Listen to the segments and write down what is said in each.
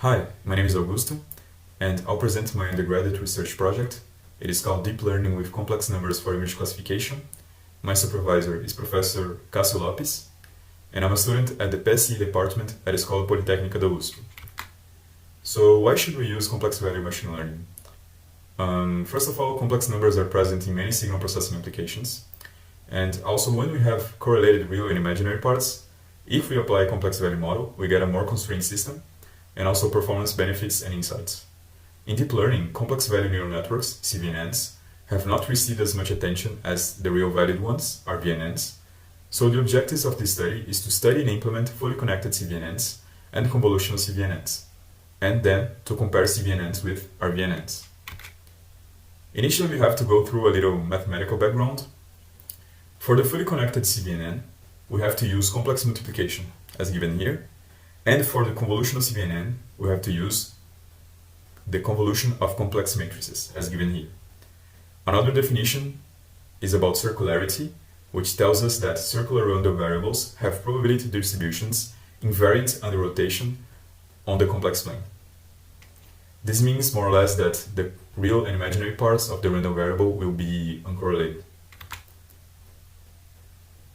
Hi, my name is Augusto, and I'll present my undergraduate research project. It is called Deep Learning with Complex Numbers for Image Classification. My supervisor is Professor Cássio Lopes, and I'm a student at the PSI department at the Escola Politécnica do Augusto. So why should we use complex value machine learning? First of all, complex numbers are present in many signal processing applications. And also when we have correlated real and imaginary parts, if we apply a complex value model, we get a more constrained system, and also performance benefits and insights. In deep learning, complex value neural networks, CVNNs, have not received as much attention as the real valued ones, RVNNs. So the objectives of this study is to study and implement fully connected CVNNs and convolutional CVNNs, and then to compare CVNNs with RVNNs. Initially, we have to go through a little mathematical background. For the fully connected CVNN, we have to use complex multiplication, as given here, and for the convolutional CVNN, we have to use the convolution of complex matrices, as given here. Another definition is about circularity, which tells us that circular random variables have probability distributions invariant under rotation on the complex plane. This means more or less that the real and imaginary parts of the random variable will be uncorrelated.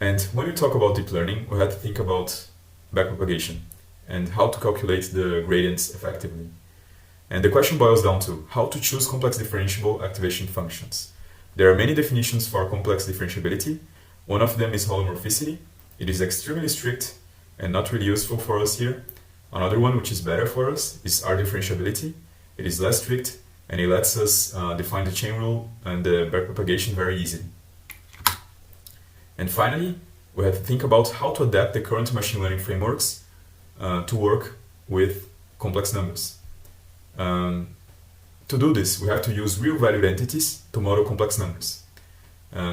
And when we talk about deep learning, we have to think about backpropagation and how to calculate the gradients effectively. And the question boils down to how to choose complex differentiable activation functions. There are many definitions for complex differentiability. One of them is holomorphicity. It is extremely strict and not really useful for us here. Another one, which is better for us, is R differentiability. It is less strict and it lets us define the chain rule and the backpropagation very easily. And finally, we have to think about how to adapt the current machine learning frameworks to work with complex numbers. To do this, we have to use real valued entities to model complex numbers.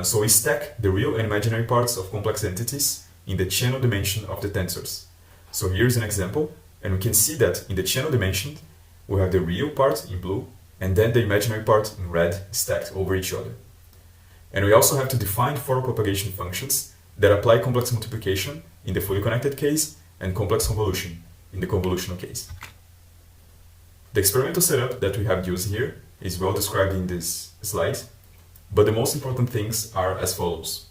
So we stack the real and imaginary parts of complex entities in the channel dimension of the tensors. So here's an example, and we can see that in the channel dimension, we have the real part in blue, and then the imaginary part in red stacked over each other. And we also have to define forward propagation functions that apply complex multiplication in the fully connected case and complex convolution in the convolutional case. The experimental setup that we have used here is well described in this slide, but the most important things are as follows.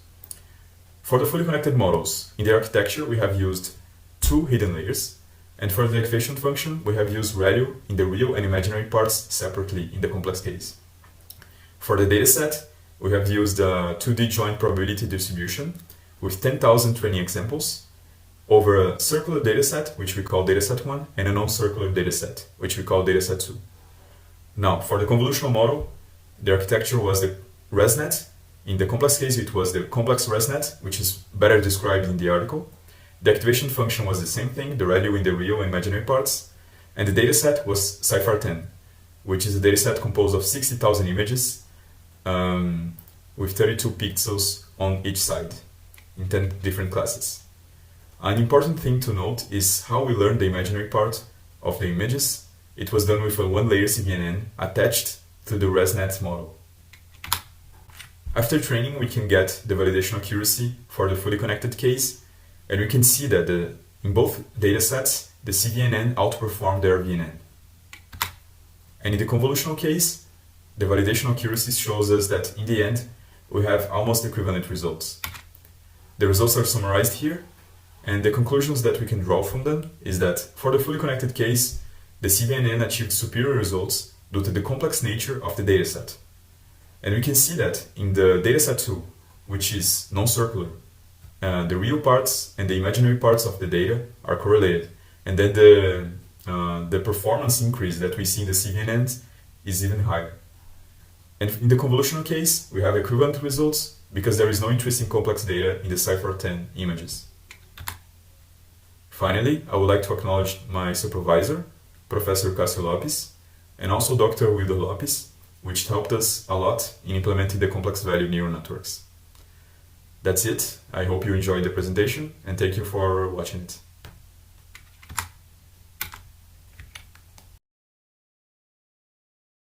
For the fully connected models, in the architecture we have used two hidden layers, and for the activation function we have used ReLU in the real and imaginary parts separately in the complex case. For the dataset, we have used a 2D joint probability distribution with 10,000 training examples over a circular dataset, which we call dataset 1, and a non-circular dataset, which we call dataset 2. Now, for the convolutional model, the architecture was the ResNet. In the complex case, it was the complex ResNet, which is better described in the article. The activation function was the same thing, the value in the real and imaginary parts. And the dataset was CIFAR10, which is a dataset composed of 60,000 images with 32 pixels on each side in 10 different classes. An important thing to note is how we learned the imaginary part of the images. It was done with a one-layer CVNN attached to the ResNet model. After training, we can get the validation accuracy for the fully connected case, and we can see that in both datasets, the CVNN outperformed the RVNN. And in the convolutional case, the validation accuracy shows us that in the end, we have almost equivalent results. The results are summarized here, and the conclusions that we can draw from them is that for the fully connected case, the CVNN achieved superior results due to the complex nature of the dataset. And we can see that in the dataset 2, which is non-circular, the real parts and the imaginary parts of the data are correlated. And then the performance increase that we see in the CVNNs is even higher. And in the convolutional case, we have equivalent results because there is no interest in complex data in the CIFAR10 images. Finally, I would like to acknowledge my supervisor, Professor Cássio Lopes, and also Dr. Lopes, which helped us a lot in implementing the complex value neural networks. That's it. I hope you enjoyed the presentation, and thank you for watching it.